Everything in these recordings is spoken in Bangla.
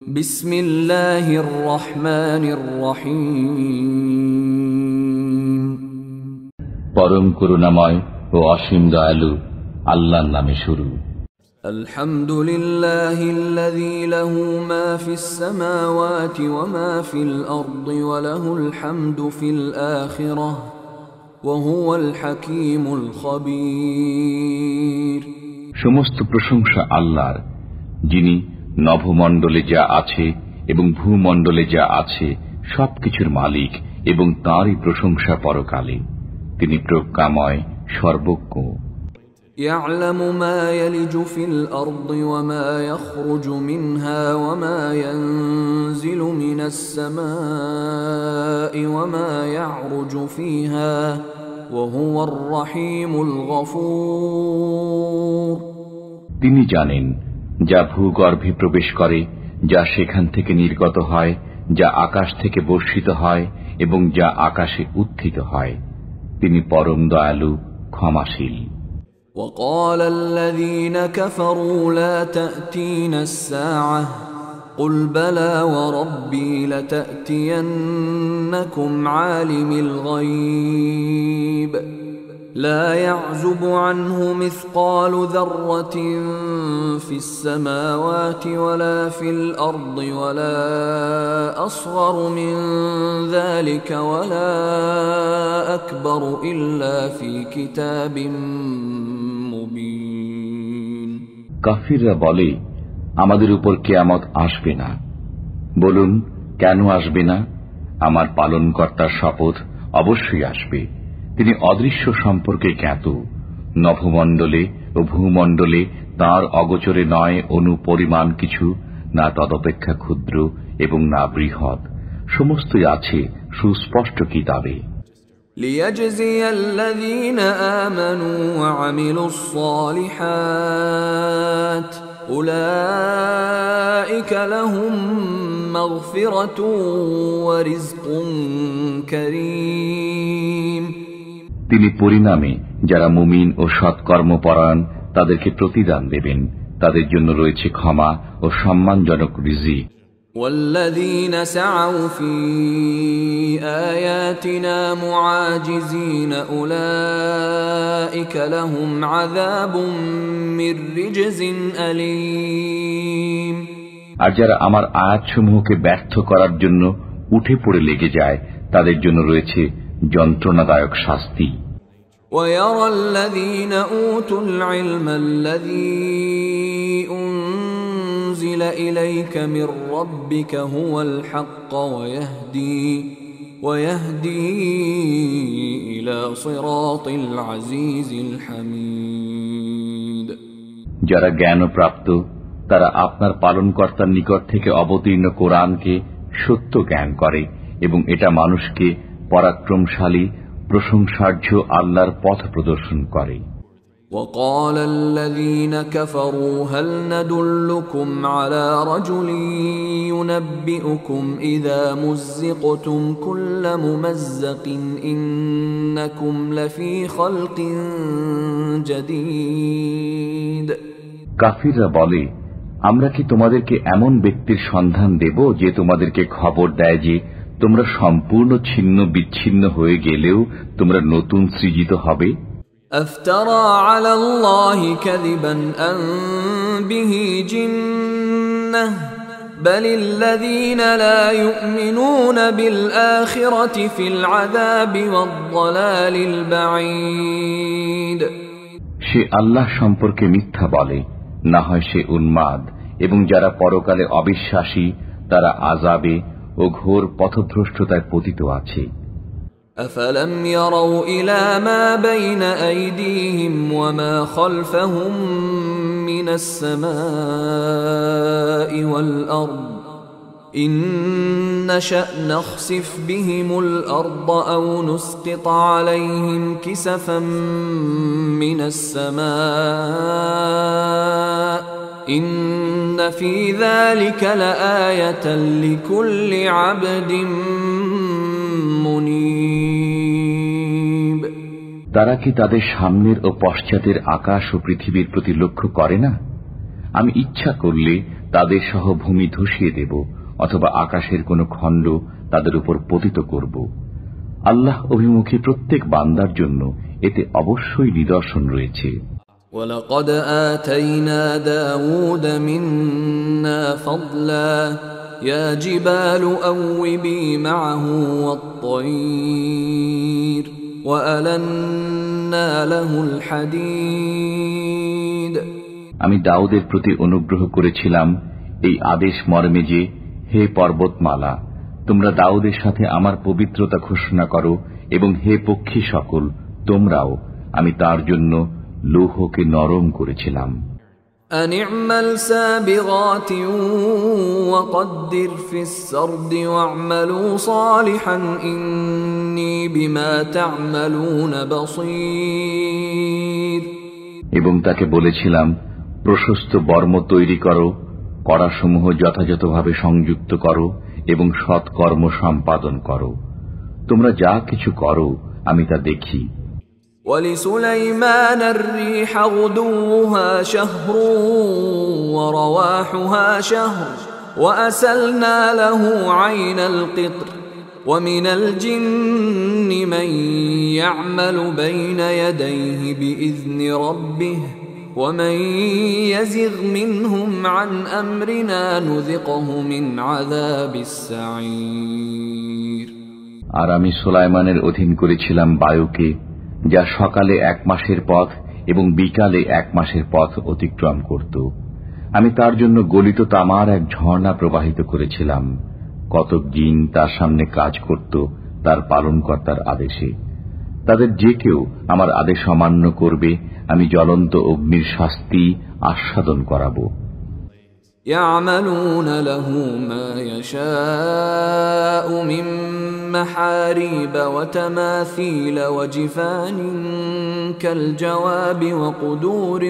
বিসমিল্লাহির রহমানির রহিম। পরম করুণাময় ও অসীম দয়ালু আল্লাহর নামে শুরু। আলহামদুলিল্লাহিল্লাযী লাহু মা ফিস সামাওয়াতি ওয়া মা ফিল আরদি ওয়া লাহুল হামদু ফিল আখিরাহ ওয়া হুয়াল হাকীমুল খাবীর। সমস্ত প্রশংসা আল্লাহর, যিনি নভমণ্ডলে যা আছে এবং ভূমণ্ডলে যা আছে সবকিছুর মালিক, এবং তাঁরই প্রশংসা পরকালে। তিনি প্রজ্ঞাময়, সর্বজ্ঞ। يعلم ما يلج في الأرض وما يخرج منها وما ينزل من السماء وما يعرج فيها وهو الرحيم الغفور। তিনি জানেন যা ভূগর্ভে প্রবেশ করে, যা সেখান থেকে নির্গত হয়, যা আকাশ থেকে বর্ষিত হয় এবং যা আকাশে উত্থিত হয়। তিনি পরম দয়ালু, ক্ষমাশীল। وقال الذين كفروا لا تأتينا الساعة قل بلى وربي لتأتينكم عالم الغيب لا يعزب عنه مثقال ذرة في السماوات ولا في الأرض ولا أصغر من ذلك ولا أكبر إلا في كتاب مبين। কাফিররা বলে, আমাদের উপর কিয়ামত আসবে না। বলুন, কেন আসবে না? আমার পালনকর্তার শপথ, অবশ্যই আসবে। তিনি অদৃশ্য সম্পর্কে জ্ঞাত। নভমণ্ডলে ও ভূমণ্ডলে তাঁর অগোচরে নয় অণু পরিমাণ কিছু, না তদপেক্ষা ক্ষুদ্র এবং না বৃহৎ। সমস্তই আছে সুস্পষ্ট কিতাবে। ليجزي الذين آمنوا وعملوا الصالحات أولئك لهم مغفرة ورزق كريم। তিনি পরিণামে যারা মুমিন ও সৎকর্মপরায়ণ তাদেরকে প্রতিদান দেবেন। তাদের জন্য রয়েছে ক্ষমা ও সম্মানজনক রিজিক। والذين سعوا في آياتنا معاجزين أولئك لهم عذاب من رجز أليم। আর যারা আমার আয়াতসমূহকে ব্যর্থ করার জন্য উঠে পড়ে লেগে যায়, তাদের জন্য রয়েছে যন্ত্রণাদায়ক শাস্তি। ويرى الذين أوتوا العلم الذي أنزل إليك من ربك هو الحق ويهدي إلى صراط العزيز الحميد। যারা জ্ঞানপ্রাপ্ত তারা আপনার পালনকর্তার নিকট থেকে অবতীর্ণ কোরআনকে সত্য জ্ঞান করে, এবং এটা মানুষকে পরাক্রমশালী প্রশংসার্য আল্লাহর পথ প্রদর্শন করে। وقال الذين كفروا هل ندلكم على رجل ينبئكم إذا مزقتم كل ممزق إنكم لفي خلق جديد। কাফিররা বলে, আমরা কি তোমাদেরকে এমন ব্যক্তির সন্ধান দেব যে তোমাদেরকে খবর দেয় যে তোমরা সম্পূর্ণ ছিন্ন বিচ্ছিন্ন হয়ে গেলেও তোমরা নতুন সৃজিত হবে? أفترى على الله كذبا أم به جنة بل الذين لا يؤمنون بالآخرة في العذاب والضلال البعيد। সে আল্লাহ সম্পর্কে মিথ্যা বলে, না হয় সে উন্মাদ, এবং যারা পরকালে অবিশ্বাসী তারা আযাবে ও ঘোর পথভ্রষ্টতায় পতিত আছে। أفلم يروا إلى ما بين أيديهم وما خلفهم من السماء والأرض إن نشأ نخسف بهم الأرض أو نسقط عليهم كسفا من السماء إن في ذلك لآية لكل عبد মুনীব। তারা কি তাদের সামনের ও পশ্চাতের আকাশ ও পৃথিবীর প্রতি লক্ষ্য করে না? আমি ইচ্ছা করলে তাদের সহ ভূমি ধসিয়ে দেব অথবা আকাশের কোন খণ্ড তাদের উপর পতিত করব। আল্লাহ অভিমুখী প্রত্যেক বান্দার জন্য এতে অবশ্যই নিদর্শন রয়েছে। وَلَقَدْ آتَيْنَا دَاوُودَ مِنَّا فَضْلًا يَا جِبَالُ أَوِّبِي مَعَهُ وَالطَّيْرَ وَأَلَنَّا لَهُ الْحَدِيدَ। আমি দাউদের প্রতি অনুগ্রহ করেছিলাম এই আদেশ মর্মে যে, হে পর্বতমালা, তোমরা দাউদের সাথে আমার পবিত্রতা ঘোষণা করো, এবং হে পক্ষী সকল, তোমরাও, আমি তার জন্য লৌহকে নরম করেছিলাম। أن اعمل سابغات وقدر في السرد واعملوا صالحا إني بما تعملون بصير। এবং তাকে বলেছিলাম, প্রশস্ত বর্ম তৈরি করো, কড়াসমূহ যথাযথভাবে সংযুক্ত করো এবং সৎকর্ম সম্পাদন করো। তোমরা যা কিছু করো আমি তা দেখি। ولسليمان الريح غدوها شهر ورواحها شهر وأسلنا له عين القطر ومن الجن من يعمل بين يديه بإذن ربه ومن يزغ منهم عن أمرنا نذقه من عذاب السعير। আর আমি সুলাইমানের অধীন করেছিলাম বায়ুকে, যা সকালে 1 মাসের পথ এবং বিকালে 1 মাসের পথ অতিক্রম করত। আমি তার জন্য গলিত তামার এক ঝর্ণা প্রবাহিত করেছিলাম। কতক জিন তার সামনে কাজ করত তার পালনকর্তার আদেশে। তাদের যে কেউ আমার আদেশ অমান্য করবে আমি জ্বলন্ত অগ্নির শাস্তি আস্বাদন করাব। يعملون له ما يشاء من محاريب وتماثيل وجفان كالجواب وقدور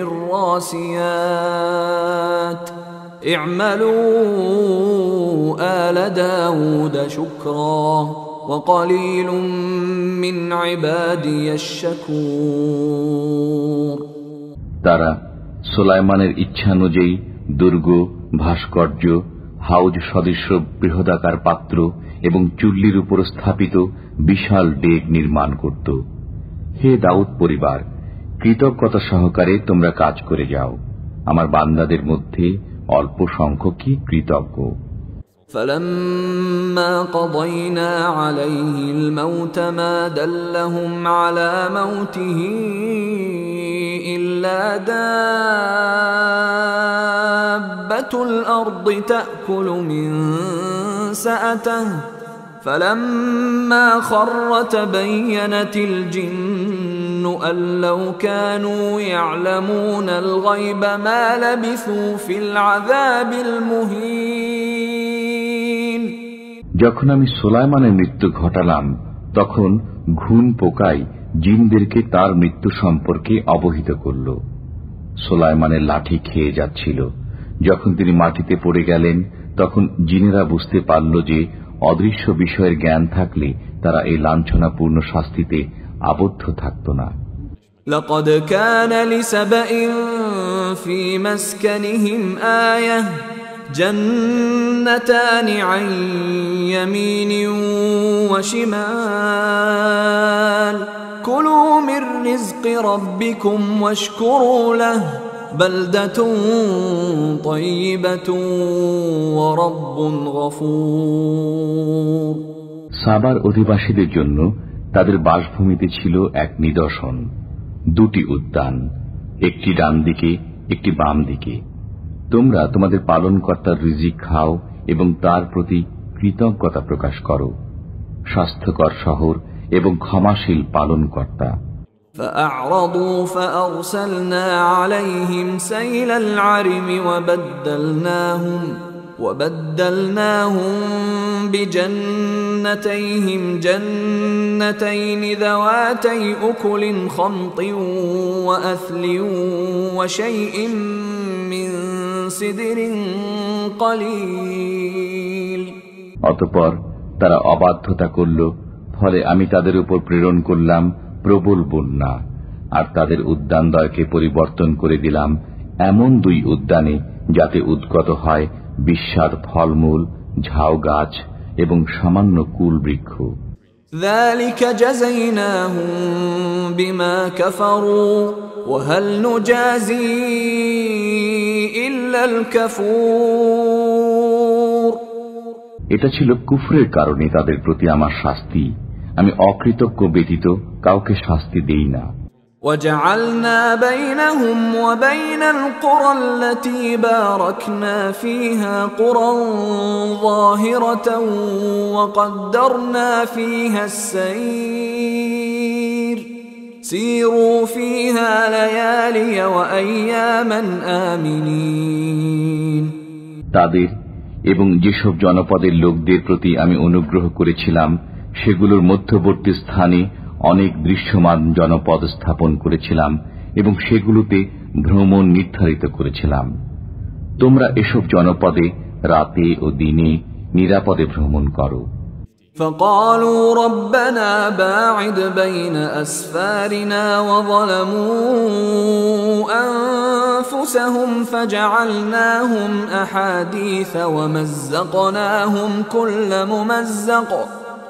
الراسيات اعملوا آل داود شكرا وقليل من عبادي الشكور। তারা সুলাইমানের ইচ্ছানুযায়ী দুর্গ, ভাস্কর্য, হাউজ সদৃশ বৃহদাকার পাত্র এবং চুল্লির উপর স্থাপিত বিশাল ডেক নির্মাণ করত। হে দাউদ পরিবার, কৃতজ্ঞতা সহকারে তোমরা কাজ করে যাও। আমার বান্দাদের মধ্যে অল্প সংখ্যকই কৃতজ্ঞ। فَلَمَّا قَضَيْنَا عَلَيْهِ الْمَوْتَ مَا دَلَّهُمْ عَلَى مَوْتِهِ إِلَّا دَابَّةُ الْأَرْضِ تَأْكُلُ مِنْ سَأَتَهُ فَلَمَّا خَرَّ تَبَيَّنَتِ الْجِنُّ أَنْ لَوْ كَانُوا يَعْلَمُونَ الْغَيْبَ مَا لَبِثُوا فِي الْعَذَابِ الْمُهِينِ। যখন আমি সুলাইমানের মৃত্যু ঘটালাম তখন ঘুণ পোকাই জিনদেরকে তার মৃত্যু সম্পর্কে অবহিত করল। সুলাইমানের লাঠি খেয়ে যাচ্ছিল। যখন তিনি মাটিতে পড়ে গেলেন তখন জিনেরা বুঝতে পারল যে অদৃশ্য বিষয়ের জ্ঞান থাকলে তারা এই লাঞ্ছনাপূর্ণ শাস্তিতে আবদ্ধ থাকত না। لقد كان لسبإ في مسكنهم آية جنتان عن يمين وشمال كلوا من رزق ربكم واشكروا له بلدة طيبة ورب غفور। সাবার অধিবাসীদের জন্য তাদের বাসভূমিতে ছিল এক নিদর্শন, 2টি উদ্যান, একটি ডান দিকে একটি বাম দিকে। তোমরা তোমাদের পালনকর্তার রিজিক খাও এবং তার প্রতি কৃতজ্ঞতা প্রকাশ করো। স্বাস্থ্যকর শহর এবং ক্ষমাশীল পালনকর্তা। فأعرضوا فأرسلنا عليهم سيل العرم وبدلناهم بجنتيهم جنتين ذواتي أكل خمط وأثل وشيء من سدر قليل। অতঃপর তারা অবাধ্যতা করল, ফলে আমি তাদের উপর প্রেরণ করলাম প্রবল বন্যা, আর তাদের উদ্যানদ্বয়কে পরিবর্তন করে দিলাম এমন 2 উদ্যানে যাতে উদ্গত হয় বিস্বাদ ফলমূল, ঝাউ গাছ এবং সামান্য কুল বৃক্ষ। ذلك جزيناهم بما كفروا وهل نجازي إلا الكفور। এটা ছিল কুফরের কারণে তাদের প্রতি আমার শাস্তি, আমি অকৃতজ্ঞ ব্যতীত কাউকে শাস্তি দেই না। وجعلنا بينهم وبين القرى التي باركنا فيها قرى ظاهرة وقدرنا فيها السير سيروا فيها ليالي وأياما آمنين। তাদের এবং যেসব জনপদের লোকদের প্রতি আমি অনুগ্রহ করেছিলাম সেগুলোর মধ্যবর্তী স্থানে অনেক দৃশ্যমান জনপদ স্থাপন করেছিলাম এবং সেগুলোতে ভ্রমণ নির্ধারিত করেছিলাম। তোমরা এসব জনপদে রাতে ও দিনে নিরাপদে ভ্রমণ করো। فقالوا ربنا باعد بين أسفارنا وظلموا أنفسهم فجعلناهم أحاديث ومزقناهم كل ممزق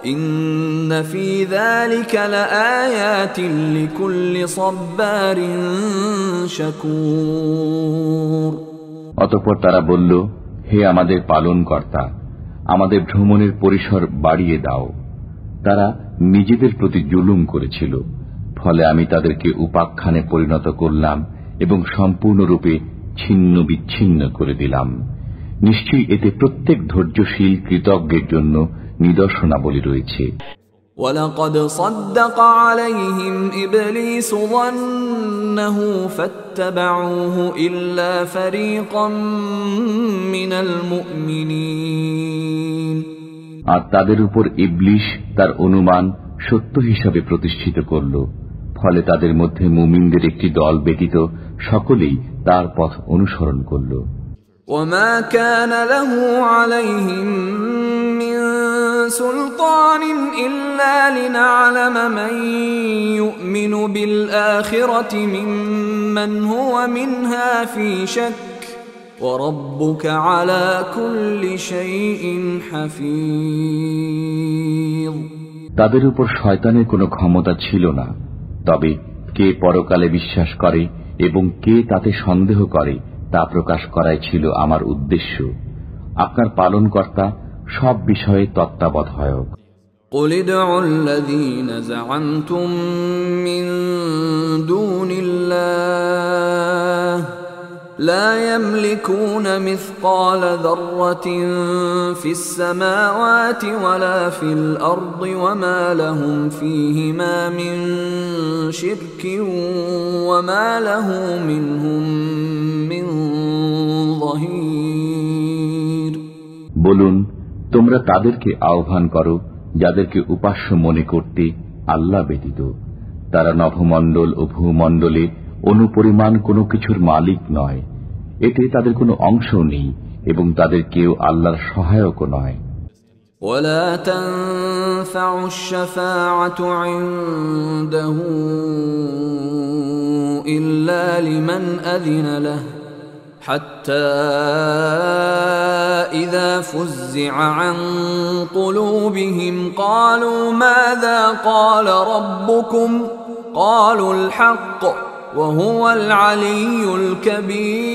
إن في ذلك لآيات لكل صبار شكور। অতঃপর তারা বলল, হে আমাদের পালনকর্তা, আমাদের ভ্রমণের পরিসর বাড়িয়ে দাও। তারা নিজেদের প্রতি জুলুম করেছিল, ফলে আমি তাদেরকে উপাখ্যানে পরিণত করলাম এবং সম্পূর্ণরূপে ছিন্ন বিচ্ছিন্ন করে দিলাম। নিশ্চয়ই এতে প্রত্যেক ধৈর্যশীল কৃতজ্ঞের জন্য নিদর্শনাবলী রয়েছে। وَلَقَدْ صَدَّقَ عَلَيْهِمْ إِبْلِيسُ ظَنَّهُ فَاتَّبَعُوهُ إِلَّا فَرِيقًا مِنَ الْمُؤْمِنِينَ। আর তাদের উপর ইবলিস তার অনুমান সত্য হিসাবে প্রতিষ্ঠিত করল, ফলে তাদের মধ্যে মুমিনদের একটি দল ব্যতীত সকলেই তার পথ অনুসরণ করল। وَمَا كَانَ لَهُ عَلَيْهِمْ مِنْ سُلْطَانٍ إِلَّا لِنَعْلَمَ مَنْ يُؤْمِنُ بِالْآخِرَةِ مِمَّنْ هُوَ مِنْهَا فِي شَكٍّ وَرَبُّكَ عَلَى كُلِّ شَيْءٍ حَفِيظٌ। তাদের উপর শয়তানের কোনো ক্ষমতা ছিল না, তবে কে পরকালে বিশ্বাস করে এবং কে তাতে সন্দেহ করে তা প্রকাশ করাই ছিল আমার উদ্দেশ্য। আপনার পালনকর্তা সব বিষয়ে তত্ত্বাবধায়ক। قُلِ ادْعُوا الَّذِينَ زَعَمْتُم مِّن دُونِ اللَّهِ لَا يَمْلِكُونَ مِثْقَالَ ذَرَّةٍ فِي السَّمَاوَاتِ وَلَا فِي الْأَرْضِ وَمَا لَهُمْ فِيهِمَا مِن شِرْكٍ وَمَا لَهُ مِنْهُم مِّن ظَهِيرٍ। বলুন, তোমরা তাদেরকে আহ্বান করো যাদেরকে উপাস্য মনে করতে আল্লাহ ব্যতীত। তারা নভমণ্ডল ও ভূমণ্ডলে অনুপরিমাণ কোনো কিছুর মালিক নয়, এতে তাদের কোনো অংশও নেই এবং তাদের কেউ আল্লাহর সহায়কও নয়। ولا تنفع الشفاعة عنده إلا لمن أذن له حتى إذا فزع عن قلوبهم قالوا ماذا قال ربكم قالوا الحق وهو العلي الكبير।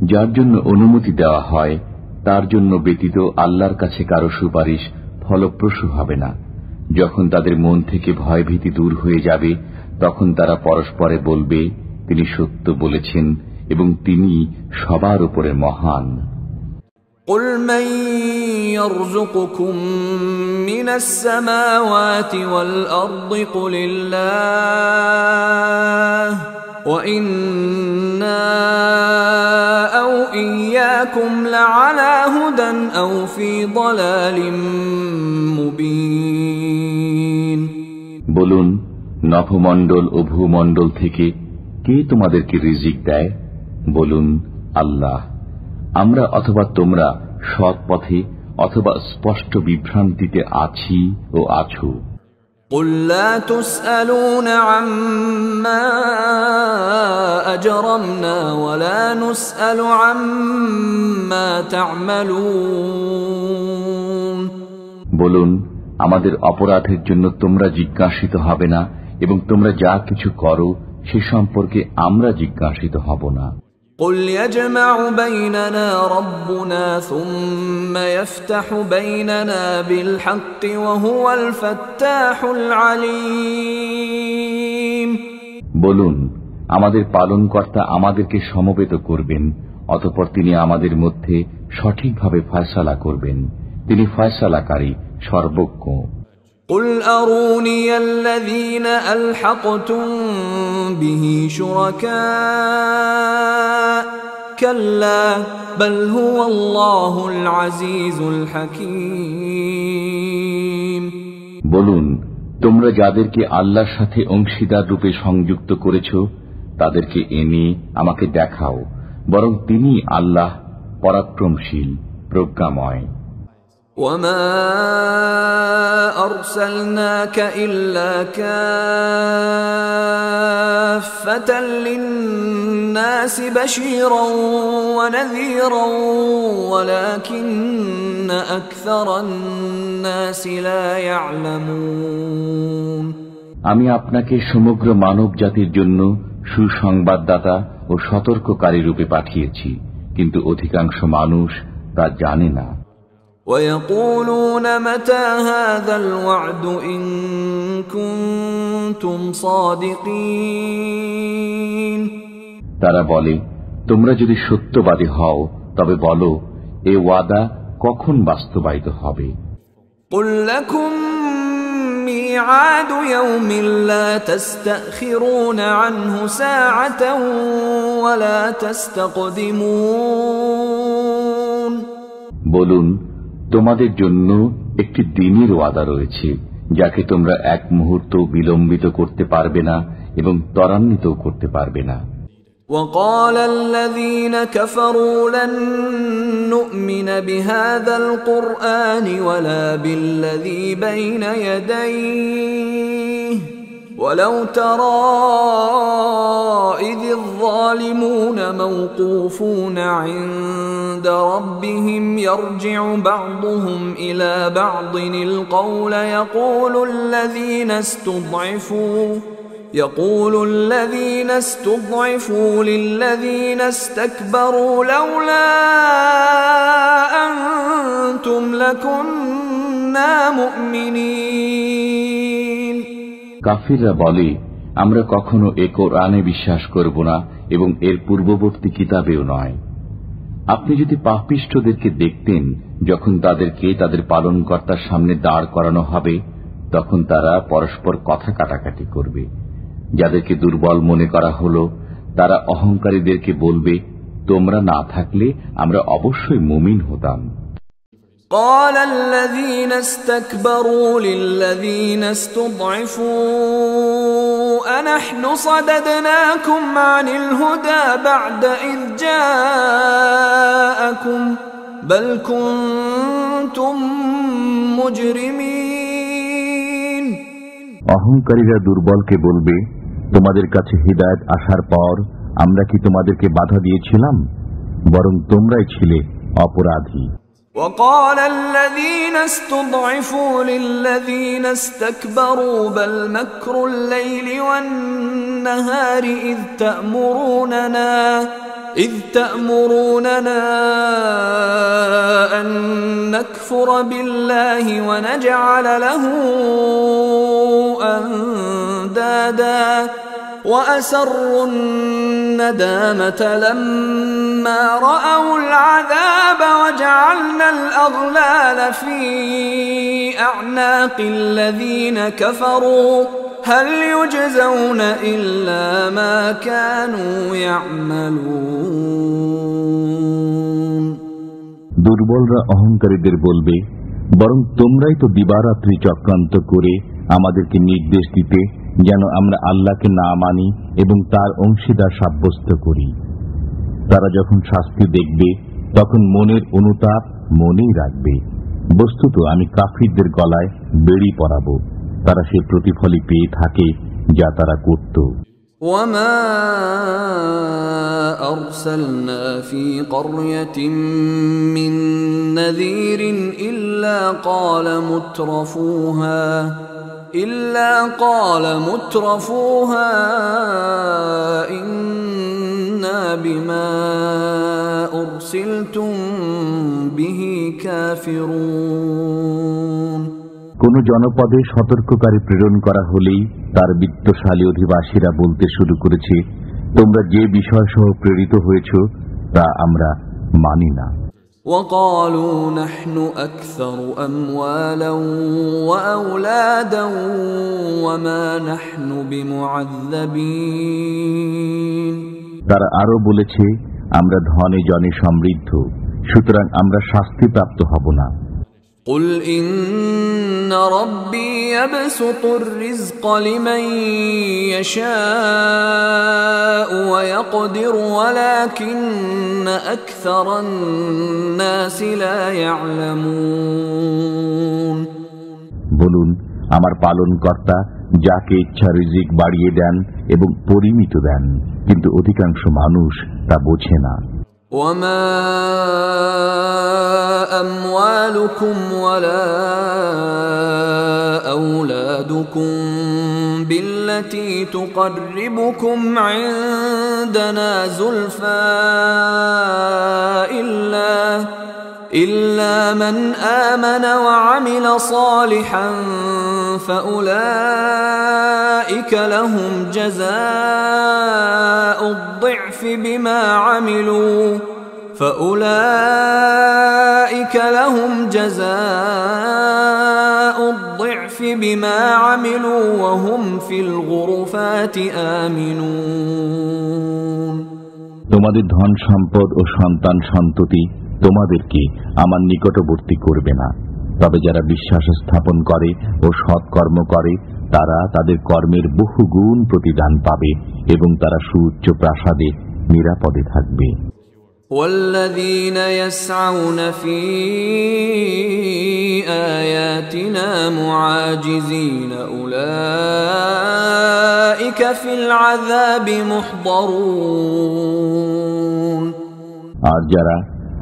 যার জন্য অনুমতি দেওয়া হয় তার জন্য ব্যতীত আল্লাহর কাছে কারো সুপারিশ ফলপ্রসূ হবে না। যখন তাদের মন থেকে ভয়ভীতি দূর হয়ে যাবে তখন তারা পরস্পরে বলবে, তিনি সত্য বলেছেন এবং তিনি সবার উপরে মহান। قُلْ مَنْ يَرْزُقُكُمْ مِنَ السَّمَاوَاتِ وَالْأَرْضِ قُلِ اللَّهُ وَإِنَّا أَوْ إِيَّاكُمْ لَعَلَى هُدًى أَوْ فِي ضَلَالٍ مُبِينٍ। বলুন, নভমণ্ডল ও ভূমণ্ডল থেকে কে তোমাদেরকে রিজিক দেয়? বলুন, আল্লাহ। আমরা অথবা তোমরা সৎ পথে অথবা স্পষ্ট বিভ্রান্তিতে আছি ও আছো। قل لا تسألون عما أجرمنا ولا نسأل عما تعملون বলুন, আমাদের অপরাধের জন্য তোমরা জিজ্ঞাসিত হবে না এবং তোমরা যা কিছু করো সে সম্পর্কে আমরা জিজ্ঞাসিত হব না। قل يجمع بيننا ربنا ثم يفتح بيننا بالحق وهو الفتاح العليم বলুন, আমাদের পালনকর্তা আমাদেরকে সমবেত করবেন, অতঃপর তিনি আমাদের মধ্যে সঠিকভাবে ফয়সালা করবেন। তিনি ফয়সালাকারী, সর্বজ্ঞ। قل أروني الذين ألحقتم به شركاء كلا بل هو الله العزيز الحكيم বলুন, তোমরা যাদেরকে আল্লাহর সাথে অংশীদার রূপে সংযুক্ত করেছ তাদেরকে এনে আমাকে দেখাও, বরং তিনি আল্লাহ পরাক্রমশীল, প্রজ্ঞাময়। وما أرسلناك إلا كافة للناس بشيرا ونذيرا ولكن أكثر الناس لا يعلمون আমি আপনাকে সমগ্র মানব জাতির জন্য সুসংবাদদাতা ও সতর্ককারী রূপে পাঠিয়েছি, কিন্তু অধিকাংশ মানুষ তা জানে না। ويقولون متى هذا الوعد إن كنتم صادقين তারা বলে, তোমরা যদি সত্যবাদী হও তবে বলো, এ ওয়াদা কখন বাস্তবায়িত হবে? قل لكم ميعاد يوم لا تستأخرون عنه ساعة ولا تستقدمون বলুন, তোমাদের জন্য একটি দিনের ওয়াদা রয়েছে, যাকে তোমরা এক মুহূর্ত বিলম্বিত করতে পারবে না এবং ত্বরান্বিত করতে পারবে না। وقال الذين كفروا لن نؤمن بهذا القرآن ولا بالذي بين يديه ولو ترى إذ الظالمون موقوفون عند ربهم يرجع بعضهم إلى بعض القول يقول الذين استضعفوا للذين استكبروا لولا أنتم لكنا مؤمنين কাফিররা বলে, আমরা কখনো এ কোরআনে বিশ্বাস করব না এবং এর পূর্ববর্তী কিতাবেও নয়। আপনি যদি পাপিষ্ঠদেরকে দেখতেন যখন তাদেরকে তাদের পালনকর্তার সামনে দাঁড় করানো হবে, তখন তারা পরস্পর কথা কাটাকাটি করবে। যাদেরকে দুর্বল মনে করা হলো তারা অহংকারীদেরকে বলবে, তোমরা না থাকলে আমরা অবশ্যই মুমিন হতাম। قال الذين استكبروا للذين استضعفوا أنحن صددناكم عن الهدى بعد إذ جاءكم بل كنتم مجرمين অহংকারীরা দুর্বলকে বলবে, তোমাদের কাছে হিদায়াত আসার পর আমরা কি তোমাদেরকে বাধা দিয়েছিলাম? বরং তোমরাই ছিলে অপরাধী। وقال الذين استضعفوا للذين استكبروا بل مكر الليل والنهار إذ تأمروننا أن نكفر بالله ونجعل له أندادا وأسروا الندامة لما رأوا العذاب وجعلنا الأغلال في أعناق الذين كفروا هل يجزون إلا ما كانوا يعملون দুর্বলরা অহংকারীদের বলবে, বরং তোমরাই তো দিবারাত্রি চক্রান্ত করে আমাদেরকে নির্দেশ দিতে যেন আমরা আল্লাহকে না মানি এবং তার অংশীদার সাব্যস্ত করি। তারা যখন শাস্তি দেখবে তখন মনের অনুতাপ মনেই রাখবে, বস্তুত আমি কাফিরদের গলায় বেড়ি পরাবো, তারা সে প্রতিফলই পেয়ে থাকে যা তারা করত। وما أرسلنا في قرية من نذير إلا قال مترفوها إنا بما أرسلتم به كافرون। কোন জনপদে সতর্ককারী প্রেরণ করা হলেই তার বিত্তশালী অধিবাসীরা বলতে শুরু করেছে, তোমরা যে বিষয় সহ প্রেরিত হয়েছ তা আমরা মানি না। وقالوا نحن أكثر أموالا وأولادا وما نحن بمعذبين। তারা আরো বলেছে, আমরা ধনে জনে সমৃদ্ধ, সুতরাং আমরা শাস্তিপ্রাপ্ত হব না। قل إن ربي يبسط الرزق لمن يشاء ويقدر ولكن أكثر الناس لا يعلمون। বলুন, আমার পালনকর্তা যাকে ইচ্ছা রিজিক বাড়িয়ে দেন এবং পরিমিত দেন, কিন্তু অধিকাংশ মানুষ তা বোঝে না। وما أموالكم ولا أولادكم بالتي تقربكم عندنا زلفى إلا من آمن وعمل صالحا فأولئك لهم جزاء الضعف بما عملوا وهم في الغرفات آمنون। তোমাদের ধন সম্পদ ও সন্তান সন্ততি তোমাদেরকে আমার নিকটবর্তী করবে না, তবে যারা বিশ্বাস স্থাপন করে ও সৎকর্ম করে তারা তাদের কর্মের বহুগুণ প্রতিদান পাবে এবং তারা সুউচ্চ প্রাসাদে নিরাপদে থাকবে। والذين يسعون في آياتنا معاجزين أولئك في العذاب محضرون। আর যারা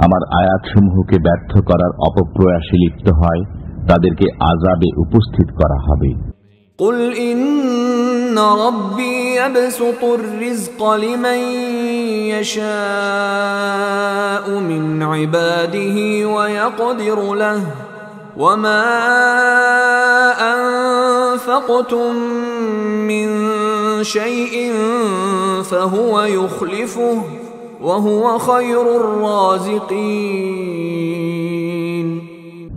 আমার আয়াতসমূহকে ব্যর্থ করার অপপ্রয়াসে লিপ্ত হয় তাদেরকে আযাবে উপস্থিত করা হবে। قل إن ربي يبسط الرزق لمن يشاء من عباده ويقدر له وما أنفقتم من شيء فهو يخلفه وهو خير الرازقين।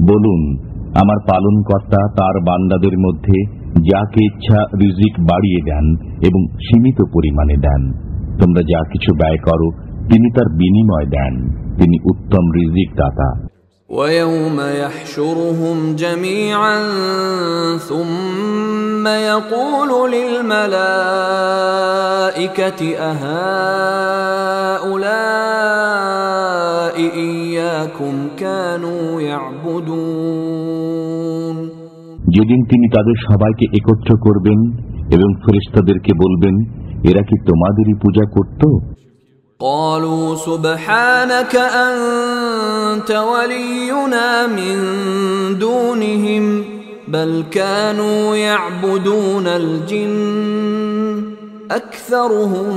বলুন, আমার পালনকর্তা তার বান্দাদের মধ্যে যাকে ইচ্ছা রিজিক বাড়িয়ে দেন এবং সীমিত পরিমাণে দেন। তোমরা যা কিছু ব্যয় করো তিনি তার বিনিময় দেন, তিনি উত্তম রিজিক দাতা। ويوم يحشرهم جميعا ثم يقول للملائكة أهؤلاء إياكم كانوا يعبدون। যেদিন তিনি তাদের সবাইকে একত্র করবেন এবং ফেরেশতাদেরকে বলবেন, এরা কি তোমাদেরই পূজা করত? قالوا سبحانك أنت ولينا من دونهم بل كانوا يعبدون الجن أكثرهم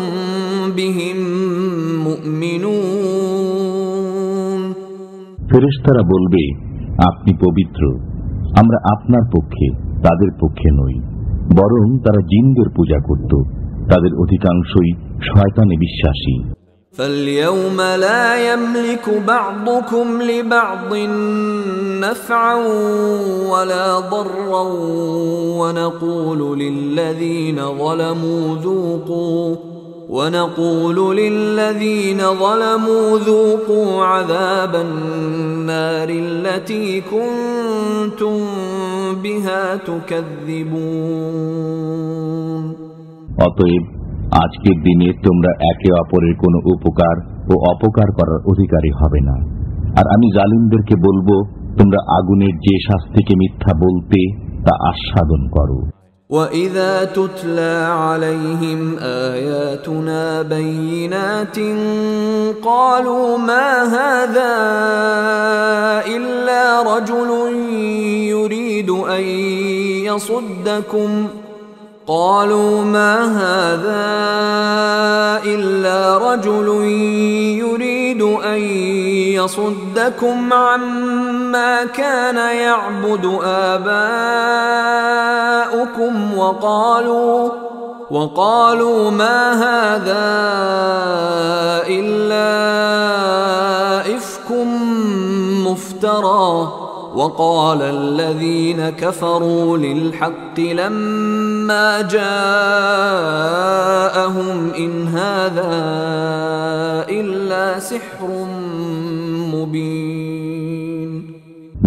بهم مؤمنون। ফেরেশতারা বলবে, আপনি পবিত্র, আমরা আপনার পক্ষে তাদের পক্ষে নই, বরং তারা জিনদের পূজা করত, তাদের অধিকাংশই শয়তানে বিশ্বাসী। فاليوم لا يملك بعضكم لبعض نفعا ولا ضرا ونقول للذين ظلموا ذوقوا عذاب النار التي كنتم بها تكذبون। অতএব আজকের দিনে তোমরা একে অপরের কোনো উপকার ও অপকার করার অধিকারী হবে না। আর আমি জালিমদেরকে বলবো, তোমরা আগুনের যে শাস্তিকে মিথ্যা বলতে তা আস্বাদন করো। وَإِذَا تُتْلَى عَلَيْهِمْ آيَاتُنَا بَيِّنَاتٍ قَالُوا مَا هَذَا إِلَّا رَجُلٌ يُرِيدُ أَن يَصُدَّكُمْ عَمَّا كَانَ يَعْبُدُ آبَاؤُكُمْ وَقَالُوا مَا هَذَا إِلَّا إِفْكٌ مُفْتَرًى وَقَالَ الَّذِينَ كَفَرُوا لِلْحَقِّ لَمَّا جَاءَهُمْ إِنْ هَذَا إِلَّا سِحْرٌ مُبِينٌ।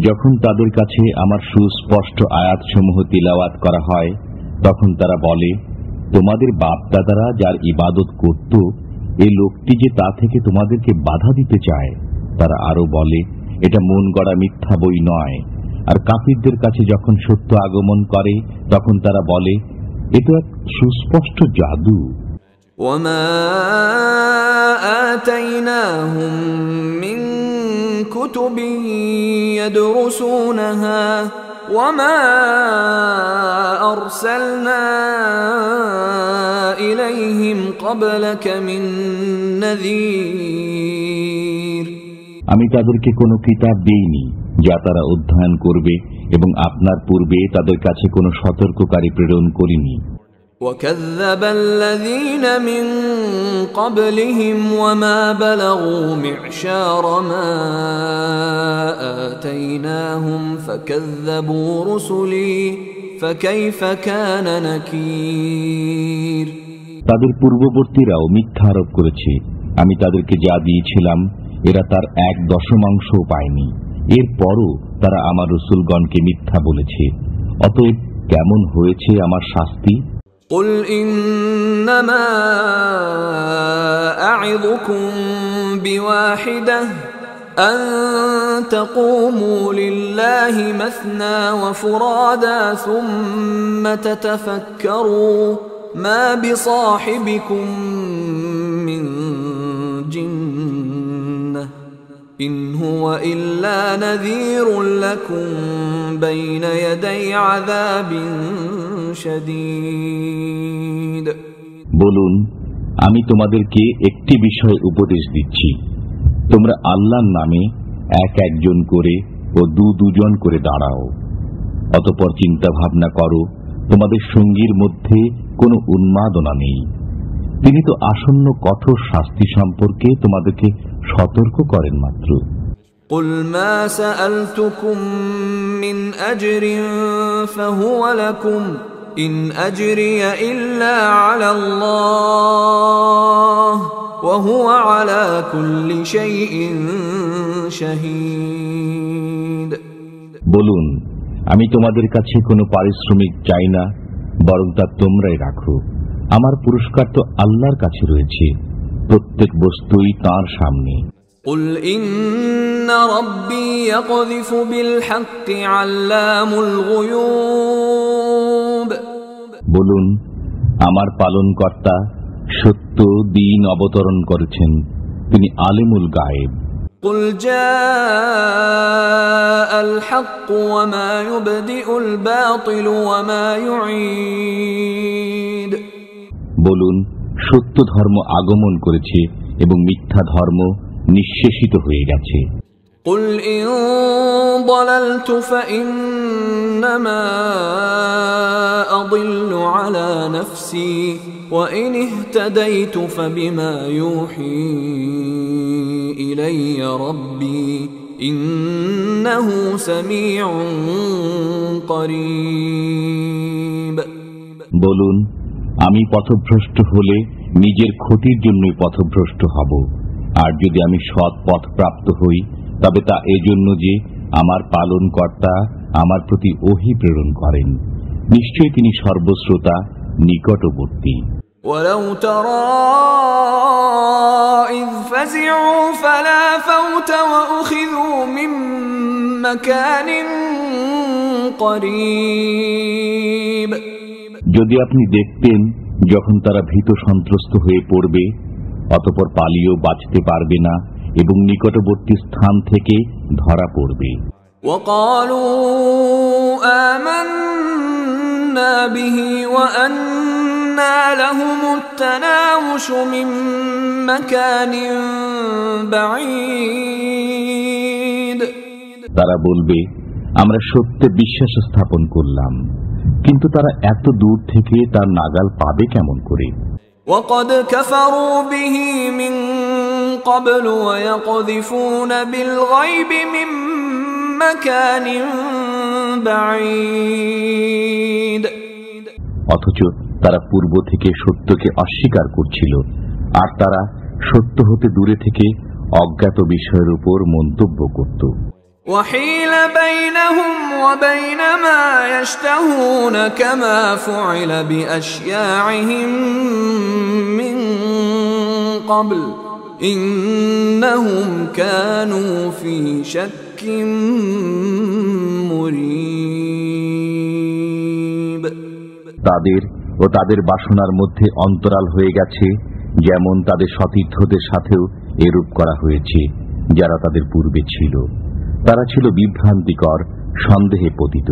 যখন তাদের কাছে আমার সুস্পষ্ট আয়াতসমূহ তিলাওয়াত করা হয়, তখন তারা বলে, তোমাদের বাপ-দাদারা যার ইবাদত করত, এই লোকটি যে তা থেকে তোমাদেরকে বাধা দিতে চায়। তারা আরো বলে, এটা মন গড়া মিথ্যা বই নয়। আর কাফিরদের কাছে যখন সত্য আগমন করে, তখন তারা বলে, এটা এক সুস্পষ্ট জাদু। وَمَا آتَيْنَاهُمْ مِنْ كُتُبٍ يَدْرُسُونَهَا وَمَا أَرْسَلْنَا إِلَيْهِمْ قَبْلَكَ مِنْ نَذِيرٍ। আমি তাদেরকে কোনো কিতাব দেইনি যা তারা অধ্যয়ন করবে, এবং আপনার পূর্বে তাদের কাছে কোনো সতর্ককারী প্রেরণ করিনি। وَكَذَّبَ الَّذِينَ مِن قَبْلِهِمْ وَمَا بَلَغُوا مِعْشَارَ مَا آتَيْنَاهُمْ فَكَذَّبُوا رُسُلِي فَكَيْفَ كَانَ نَكِيرِ। তাদের পূর্ববর্তীরাও মিথ্যা আরোপ করেছে। আমি তাদেরকে যা দিয়েছিলাম এরা তার 1/10 পায়নি। এরপরও তারা আমার রসুলগণকে মিথ্যা বলেছে। অতএব কেমন হয়েছে আমার শাস্তি? قُلْ إِنَّمَا أَعِظُكُمْ بِوَاحِدَةٍ أَن تَقُومُوا لِلَّهِ مَثْنَى وَفُرَادَى ثُمَّ تَتَفَكَّرُوا مَا بِصَاحِبِكُمْ مِنْ جِنَّةٍ إِنْ هُوَ إِلَّا نَذِيرٌ لَكُمْ بَيْنَ يَدَيْ عَذَابٍ شَدِيدٍ। বলুন, আমি তোমাদেরকে একটি বিষয় উপদেশ দিচ্ছি, তোমরা আল্লাহর নামে একজন করে ও দুজন করে দাঁড়াও। অতঃপর চিন্তা ভাবনা করো, তোমাদের সঙ্গীর মধ্যে কোনো উন্মাদনা নেই। তিনি তো আসন্ন কঠোর শাস্তি সম্পর্কে তোমাদেরকে সতর্ক করেন মাত্র। قُلْ مَا سَأَلْتُكُمْ مِنْ أَجْرٍ فَهُوَ لَكُمْ إِنْ أَجْرِيَ إِلَّا عَلَى اللَّهِ وَهُوَ عَلَى كُلِّ شَيْءٍ شَهِيدٌ। বলুন, আমি তোমাদের কাছে কোনো পারিশ্রমিক চাই না, বরং তা তোমরাই রাখো। আমার পুরস্কার তো আল্লাহর কাছে রয়েছে, প্রত্যেক বস্তুই তাঁর সামনে। قُلْ إِنَّ رَبِّي يَقْذِفُ بِالْحَقِّ عَلَّامُ الْغُيُوبِ। বলুন, আমার পালনকর্তা সত্য দিন অবতরণ করেছেন, তিনি আলিমুল গায়েব। قُلْ جَاءَ الْحَقُّ وَمَا يُبْدِئُ الْبَاطِلُ وَمَا يُعِيدُ। বলুন, সত্য ধর্ম আগমন করেছে এবং মিথ্যা ধর্ম নিঃশেষিত হয়ে গেছে। قُلْ إِن ضَلَلْتُ فَإِنَّمَا أَضِلُّ عَلَى نَفْسِي وَإِنِ اهْتَدَيْتُ فَبِمَا يُوحِي إِلَيَّ رَبِّي إِنَّهُ سَمِيعٌ قَرِيبٌ। বলুন, আমি পথভ্রষ্ট হলে নিজের ক্ষতির জন্যই পথভ্রষ্ট হব, আর যদি আমি সৎ পথ প্রাপ্ত হই তবে তা এজন্য যে আমার পালনকর্তা আমার প্রতি ওহী প্রেরণ করেন। নিশ্চয়ই তিনি সর্বশ্রোতা, নিকটবর্তী। وَلَوْ تَرَى إِذْ فَزِعُوا فَلَا فَوْتَ وَأُخِذُوا مِنْ مَكَانٍ قريب যদি আপনি দেখতেন যখন তারা ভীত সন্ত্রস্ত হয়ে পড়বে, অতঃপর পালিয়েও বাঁচতে পারবে না এবং নিকটবর্তী স্থান থেকে ধরা পড়বে। وقالوا آمنا به وأنى لهم التناوش من مكان بعيد তারা বলবে, আমরা সত্যে বিশ্বাস স্থাপন করলাম, কিন্তু তারা এত দূর থেকে তার নাগাল পাবে কেমন করে? وقد كفروا به من قبل ويقذفون بالغيب من مكان بعيد অথচ তারা পূর্ব থেকে সত্যকে অস্বীকার করছিল, আর তারা সত্য হতে দূরে থেকে অজ্ঞাত বিষয়ের উপর মন্তব্য করত। وحيل بينهم وبين ما يشتهون كما فعل بأشياعهم من قبل إنهم كانوا في شك مريب তাদের ও তাদের বাসনার মধ্যে অন্তরাল হয়ে গেছে, যেমন তাদের সতীর্থদের সাথেও এরূপ করা হয়েছে যারা তাদের পূর্বে ছিল। তারা ছিল বিভ্রান্তিকর, সন্দেহে পতিত।